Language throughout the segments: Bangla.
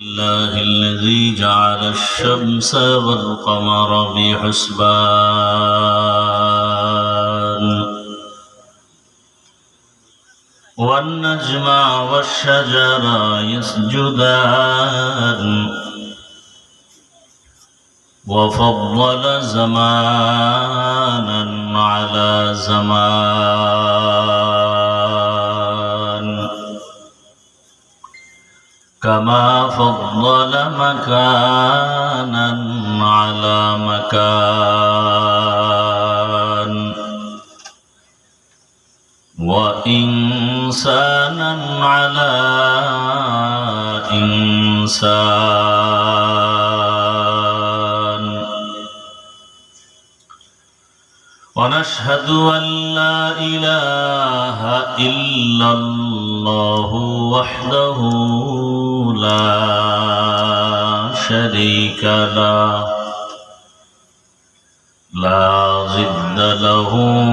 الله الذي جعل الشمس والقمر بحسبان والنجم والشجر يسجدان وفضل زمانا على زمان كما فضل مكانا على مكان وإنسانا على إنسان ونشهد أن لا إله إلا الله وحده لا شريك له لا ضد له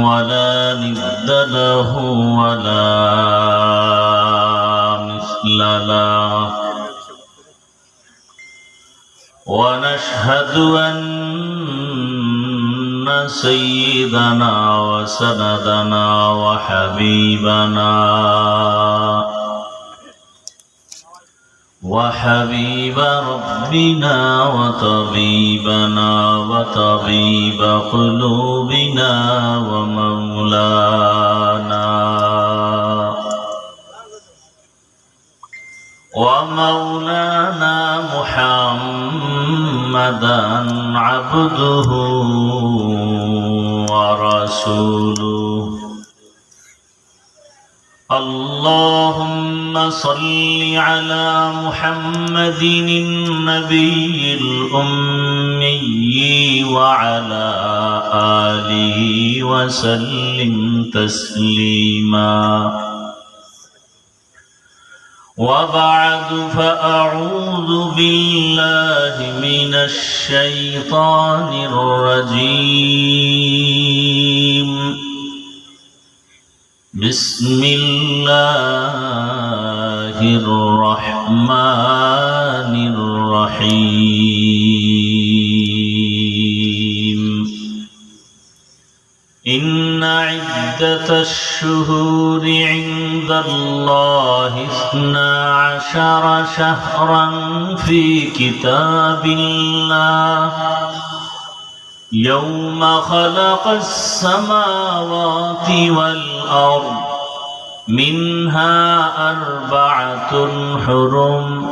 ولا ند له ولا مثل له ونشهد أن سيدنا وسندنا وحبيب ربنا وطبيبنا وطبيب قلوبنا ومولانا محمدا عبده ورسوله اللهم صل على محمد النبي الأمي وعلى آله وسلم تسليما وبعد فأعوذ بالله من الشيطان الرجيم بسم الله الرحمن الرحيم إن عدة الشهور عند الله 12 شهرا في كتاب الله يوم خلق السماوات والأرض منها 4 حرم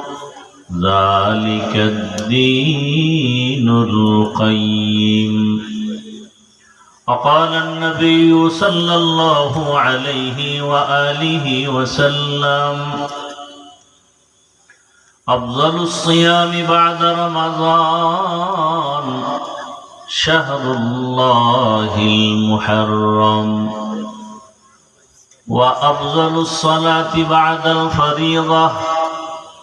ذلك الدين القيم وقال النبي صلى الله عليه وآله وسلم أفضل الصيام بعد رمضان شهر الله المحرم وأفضل الصلاة بعد الفريضة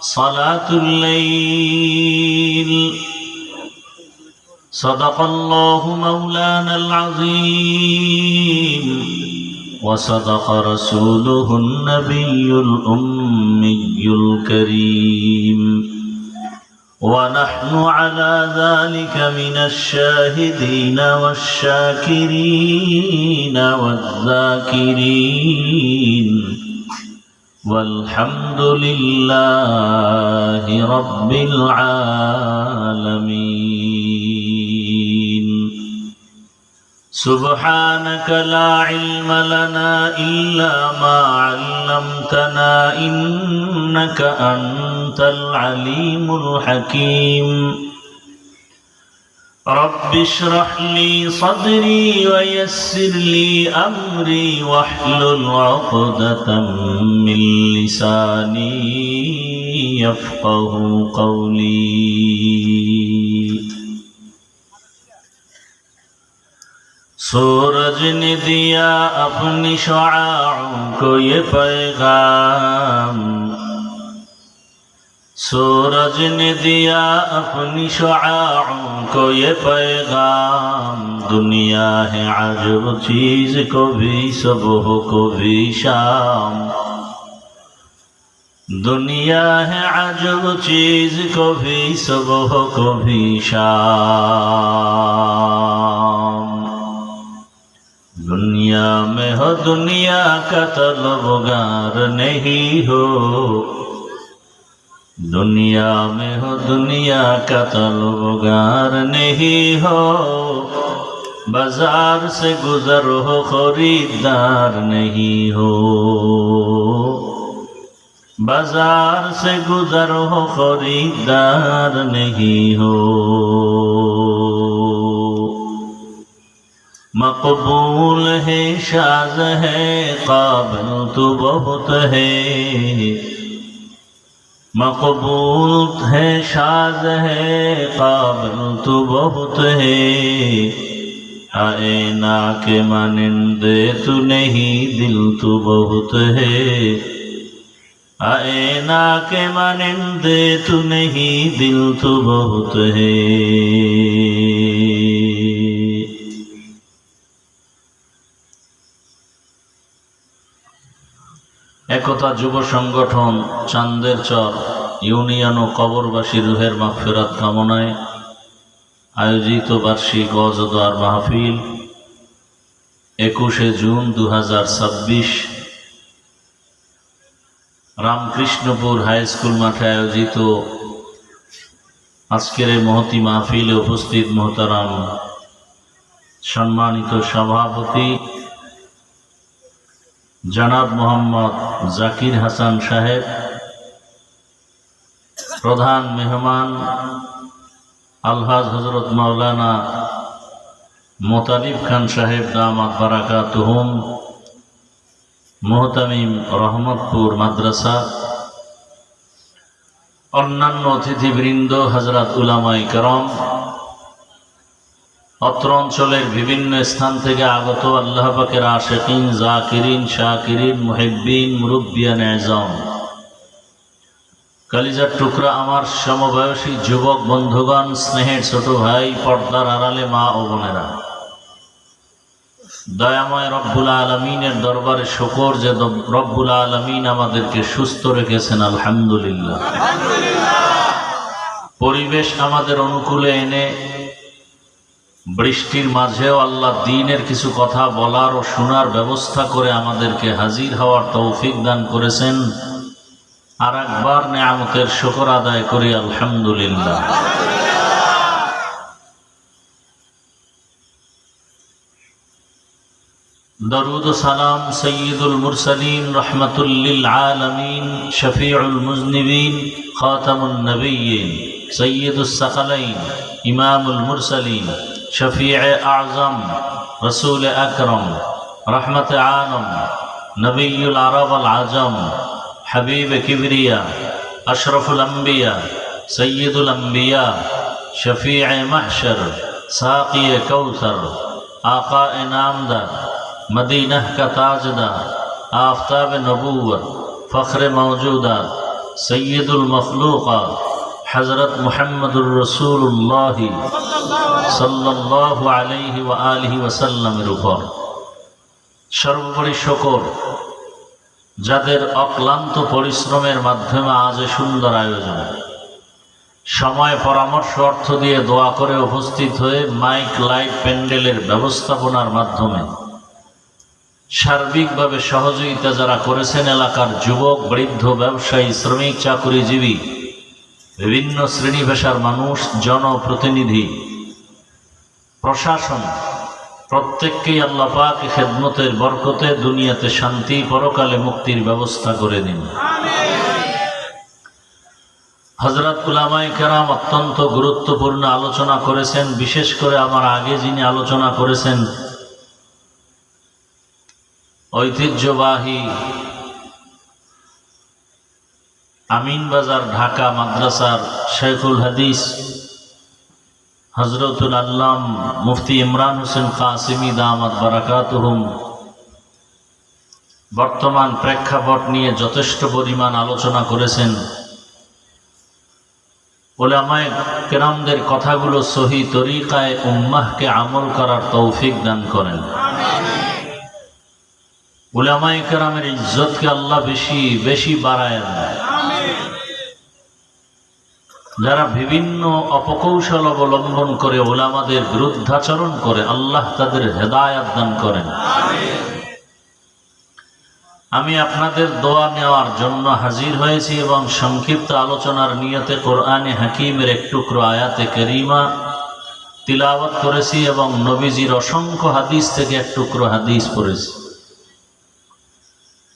صلاة الليل صدق الله مولانا العظيم وصدق رسوله النبي الأمي الكريم ونحن على ذلك من الشاهدين والشاكرين والذاكرين والحمد لله رب العالمين سبحانك لا علم لنا إلا ما علمتنا إنك أنت العليم الحكيم رب اشرح لي صدري ويسر لي أمري واحلل عقدة من لساني يفقه قولي सूरज ने दिया अपनी शुआओं को ये पैगाम सूरज ने दिया अपनी शुआओं को ये पैगाम दुनिया है अजब चीज को भी सुबह को भी शाम दुनिया है अजब चीज, कभी सुबह कभी शाम। दुनिया में हो दुनिया का तलबगार नहीं हो, दुनिया में हो दुनिया का तलबगार नहीं हो। बाजार से गुजर हो खरीदार नहीं हो, बाजार से गुजर हो खरीदार नहीं हो। मकबूल है शाज़ है काबिल तो बहुत है, मकबूल है शाज़ है काबिल तो बहुत है। आईना के मानिंदे तू नहीं दिल तो बहुत है, आईना के मानिंदे तू नहीं दिल तो बहुत है। একতা যুব সংগঠন চান্দের চর ইউনিয়ন ও কবরবাসী রুহের মাগফিরাত কামনায় আয়োজিত বার্ষিক ওয়াজ ও দোয়ার মাহফিল 21 জুন 2026 রামকৃষ্ণপুর হাই স্কুল মাঠে আয়োজিত আজকের এই মহতি মাহফিলে উপস্থিত মোহতারাম সম্মানিত সভাপতি জনাব মোহাম্মদ জাকির হাসান সাহেব, প্রধান মেহমান আলহাজ হযরত মাওলানা মোতালিব খান সাহেব দামাত বারাকাতুহুম, মুহতামিম রহমতপুর মাদ্রাসা, অন্যান্য অতিথিবৃন্দ, হযরত উলামায়ে কেরাম, অত্র অঞ্চলের বিভিন্ন স্থান থেকে আগত আল্লাহ পাকের আশিকিন, জাকিরিন, শাকিরিন, মুহিব্বিন, মুরব্বিয়ান আযম, কলিজার টুকরা আমার সমবয়সী যুবক বন্ধুগণ, স্নেহের ছোট ভাই, পর্দার আড়ালে মা ও বোনেরা, দয়াময় রব্বুল আলামিনের দরবারে শুকর যে রব্বুল আলামিন আমাদেরকে সুস্থ রেখেছেন, আলহামদুলিল্লাহ। পরিবেশ আমাদের অনুকূলে এনে বৃষ্টির মাঝেও আল্লাহ দ্বীনের কিছু কথা বলার ও শোনার ব্যবস্থা করে আমাদেরকে হাজির হওয়ার তৌফিক দান করেছেন। আর একবার নেয়ামতের শুকর আদায় করি, আলহামদুলিল্লাহ। দরুদ ও সালাম সৈয়দুল মুরসালিন, রহমাতুল লিল আলামিন, শফিউল মুজনিবিন, খাতামুন নবিয়্যিন, সৈয়দুস সাকালাইন, ইমামুল মুরসালিন, শফিয়ে আযম, রসুল আকরম, রহমত আলম, নবিয়ুল আরব আল আজম, হাবিব কিবরিয়া, আশরফুল আম্বিয়া, সৈয়দুল আম্বিয়া, শফিয়ে মাহশর, সাকিয়ে কৌসর, आका नामदार, मदीना का ताजदार, आफ्ताब नबूवत, फ़ख्र मौजूदात, सैयदुल मखलूक़ात, हज़रत मुहम्मदुर रसूलुल्लाह सल्लल्लाहु अलैहि व आलिहि वसल्लमेर উপর সর্বোপরি শুকর, যাদের অক্লান্ত পরিশ্রমের মাধ্যমে আজ সুন্দর আয়োজন, সময় পরামর্শ অর্থ দিয়ে দোয়া করে উপস্থিত হয়ে মাইক লাইট প্যান্ডেলের ব্যবস্থাপনার মাধ্যমে সার্বিকভাবে সহযোগিতা যারা করেছেন, এলাকার যুবক, বৃদ্ধ, ব্যবসায়ী, শ্রমিক, চাকুরিজীবী, বিভিন্ন শ্রেণী পেশার মানুষ, জনপ্রতিনিধি, প্রশাসন, প্রত্যেককেই আল্লাহ পাক খেদমতের বরকতে দুনিয়াতে শান্তি, পরকালে মুক্তির ব্যবস্থা করে দিন। হযরত উলামায়ে কেরাম অত্যন্ত গুরুত্বপূর্ণ আলোচনা করেছেন। বিশেষ করে আমার আগে যিনি আলোচনা করেছেন, ঐতিহ্যবাহী আমিনবাজার ঢাকা মাদ্রাসার শেখুল হাদিস হযরতুল আল্লাম মুফতি ইমরান হোসেন কাসিমি দামাত বারাকাতুহুম বর্তমান প্রেক্ষাপট নিয়ে যথেষ্ট পরিমাণ আলোচনা করেছেন। উলামায়ে কেরামদের কথাগুলো সহি তরিকায় উম্মাহকে আমল করার তৌফিক দান করেন। উলামায়ে কেরামের ইজ্জতকে আল্লাহ বেশি বেশি বাড়ায় দেন। যারা বিভিন্ন অপকৌশল অবলম্বন করে উলামাদের বিরুদ্ধাচরণ করে, আল্লাহ তাদের হেদায়েত দান করেন। আমি আপনাদের দোয়া নেওয়ার জন্য হাজির হয়েছি এবং সংক্ষিপ্ত আলোচনার নিয়তে কোরআনে হাকিমের এক টুকরো আয়াতে কারিমা তিলাওয়াত করেছি এবং নবীজির অসংখ্য হাদিস থেকে এক টুকরো হাদিস পড়েছি।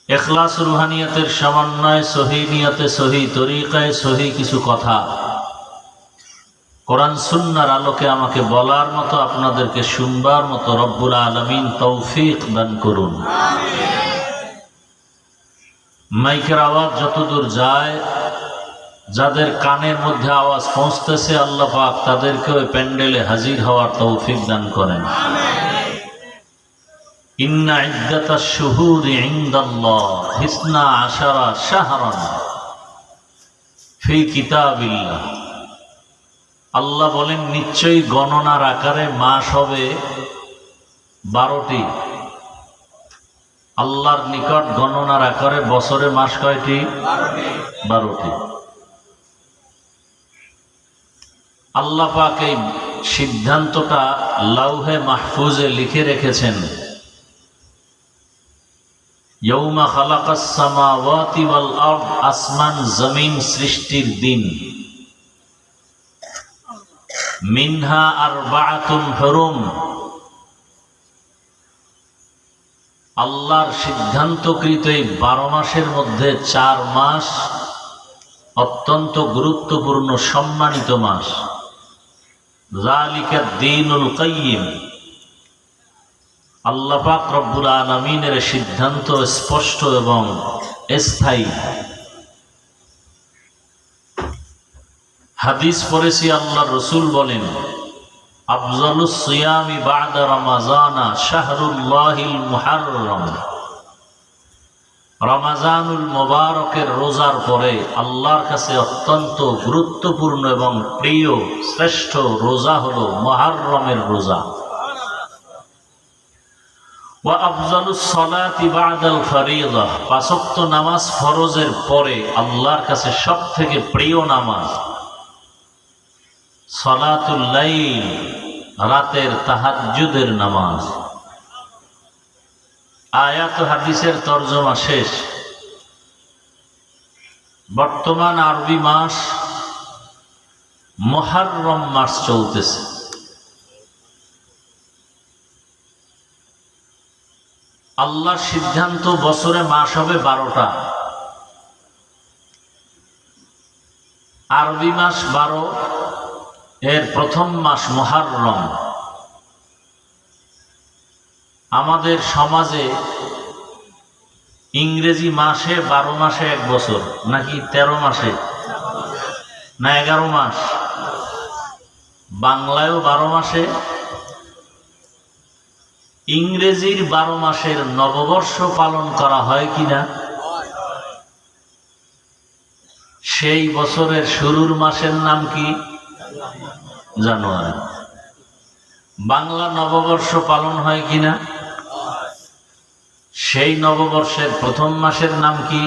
ইখলাস রুহানিয়তের সমন্বয়ে সহি নিয়তে সহি তরিকায় সহি কিছু কথা কোরআন সুন্নাহর আলোকে আমাকে বলার মতো, আপনাদেরকে শুনবার মতো রব্বুল আলামিন তৌফিক দান করুন। মাইকের আওয়াজ যতদূর যায়, যাদের কানের মধ্যে আওয়াজ পৌঁছতেছে, আল্লাহ পাক তাদেরকে ওই প্যান্ডেলে হাজির হওয়ার তৌফিক দান করেন। ইন্না ইদ্দাতাশ শুহুরি ইনদাল্লাহ 12 শাহরান ফি কিতাবিল্লাহ। আল্লাহ বলেন, নিশ্চয়ই গণনার আকারে মাস হবে 12টি। আল্লাহর নিকট গণনার আকারে বছরে মাস কয়টি? 12টি। আল্লাহ পাক এই সিদ্ধান্তটা লাউহে মাহফুজে লিখে রেখেছেন। ইয়াউমা খালাকাস সামাওয়াতি ওয়াল আরদ, আসমান জমিন সৃষ্টির দিন। মিনহা আরবাআতুন হুরুম, আল্লাহর সিদ্ধান্তকৃত এই 12 মাসের মধ্যে 4 মাস অত্যন্ত গুরুত্বপূর্ণ সম্মানিত মাস। যালিকা দ্বীনুল কাইয়্যিম, আল্লাহ পাক রব্বুল আলামিনের সিদ্ধান্ত স্পষ্ট এবং স্থায়ী। হাদিস পড়েছি, আল্লাহর রাসূল বলেন, আফজালুস সিয়ামি বা'দা রমাজানা শাহরুল্লাহিল মুহাররম। রমাজানুল মুবারকের রোজার পরে আল্লাহর কাছে অত্যন্ত গুরুত্বপূর্ণ এবং প্রিয় শ্রেষ্ঠ রোজা হলো মুহররমের রোজা। ওয়া আফজালুস সালাতি বা'দাল ফরিযা, 5 ওয়াক্ত নামাজ ফরজের পরে আল্লাহর কাছে সবথেকে প্রিয় নামাজ সালাতুল লাইল, রাতের তাহাজ্জুদের নামাজ। আয়াত হাদিসের তরজমা শেষ। বর্তমান আরবি মাস মুহররম মাস চলতেছে। আল্লাহর সিদ্ধান্ত, বছরে মাস হবে 12টা। আরবি মাস 12, এর প্রথম মাস মুহররম। আমাদের সমাজে ইংরেজি মাসে 12 মাসে 1 বছর, নাকি 13 মাসে না 11 মাস? বাংলায়ও 12 মাসে। ইংরেজির 12 মাসের নববর্ষ পালন করা হয় কিনা? সেই বছরের শুরুর মাসের নাম কি? জানুয়ারি। বাংলা নববর্ষ পালন হয় কিনা? সেই নববর্ষের প্রথম মাসের নাম কি?